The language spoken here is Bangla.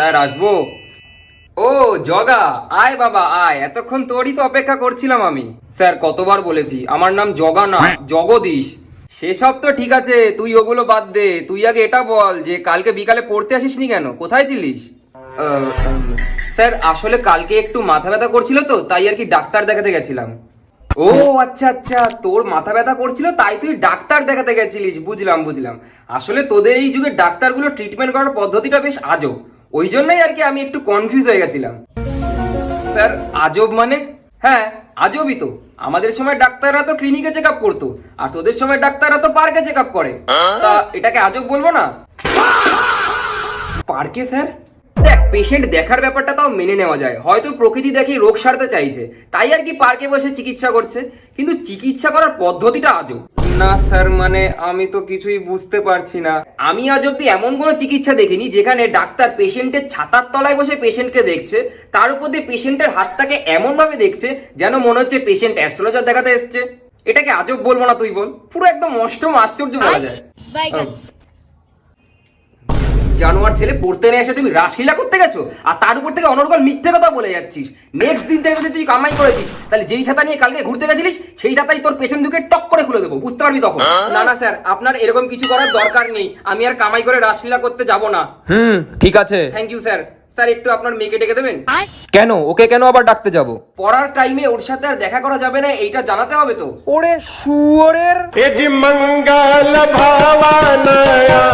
স্যার আসবো? ও জগা, আয় বাবা আয়, এতক্ষণ তোরই তো অপেক্ষা করছিলাম আমি। স্যার কতবার বলেছি আমার নাম জগা না, জগদীশ। সেসব তো ঠিক আছে, তুই ওগুলো বাদ দে। তুই আগে এটা বল যে কালকে বিকালে পড়তে আসিসনি কেন, কোথায় ছিলিস? স্যার আসলে কালকে একটু মাথা ব্যথা করছিল তো, তাই আর কি ডাক্তার দেখাতে গেছিলাম। ও আচ্ছা আচ্ছা, তোর মাথা ব্যথা করছিল তাই তুই ডাক্তার দেখাতে গেছিলিস, বুঝলাম বুঝলাম। আসলে তোদের এই যুগে ডাক্তারগুলো ট্রিটমেন্ট করার পদ্ধতিটা বেশ আজব, ওই জন্যই আর কি আমি একটু কনফিউজ হয়ে গেছিলাম। স্যার আজব মানে? হ্যাঁ আজবই তো। আমাদের সময় ডাক্তাররা তো ক্লিনিকে চেক আপ করতো, আর তোদের সময় ডাক্তাররা তো পার্কে চেক আপ করে। তা এটাকে আজব বলবো না? পার্কে স্যার? দেখ, পেশেন্ট দেখার ব্যাপারটা তাও মেনে নেওয়া যায়, হয়তো প্রকৃতি দেখে রোগ সারতে চাইছে তাই আর কি পার্কে বসে চিকিৎসা করছে, কিন্তু চিকিৎসা করার পদ্ধতিটা আজব। না স্যার, মানে আমি তো কিছুই বুঝতে পারছি না। আমি আজ অব্দি এমন কোনো চিকিৎসা দেখিনি যেখানে ডাক্তার পেশেন্টের ছাতার তলায় বসে পেশেন্টকে দেখছে, তার উপর দিয়ে পেশেন্টের হাতটাকে এমন ভাবে দেখছে যেন মনে হচ্ছে পেশেন্ট অ্যাস্ট্রোলজার দেখাতে এসছে। এটাকে আজব বলবো না তুই বল, পুরো একদম অষ্টম আশ্চর্য বলা যায়। জানোয়ার ছেলে, পড়তে নিয়ে এসে তুমি রাসলীলা করতে গেছো, আর তার উপর থেকে অনর্গল মিথ্যে কথা বলে যাচ্ছিস। নেক্সট দিন থেকে যদি তুই কামাই করেছিস, তাহলে যেই ছাতা নিয়ে কালকে ঘুরতে গেছিলিস সেই ছাতাই তোর পেছন দিকে টক করে খুলে দেবো, বুঝতে পারবি তখন। না না স্যার, আপনার এরকম কিছু করার দরকার নেই, আমি আর কামাই করে রাসলীলা করতে যাব না। ঠিক আছে, থ্যাংক ইউ স্যার। স্যার একটু আপনার মেয়েকে ডেকে দেবেন। কেন, ওকে কেন আবার ডাকতে যাব? পড়ার টাইমে ওর সাথে আর দেখা করা যাবে না, এইটা জানাতে হবে তো। ওরে শুয়োরের মঙ্গল ভাবানয়া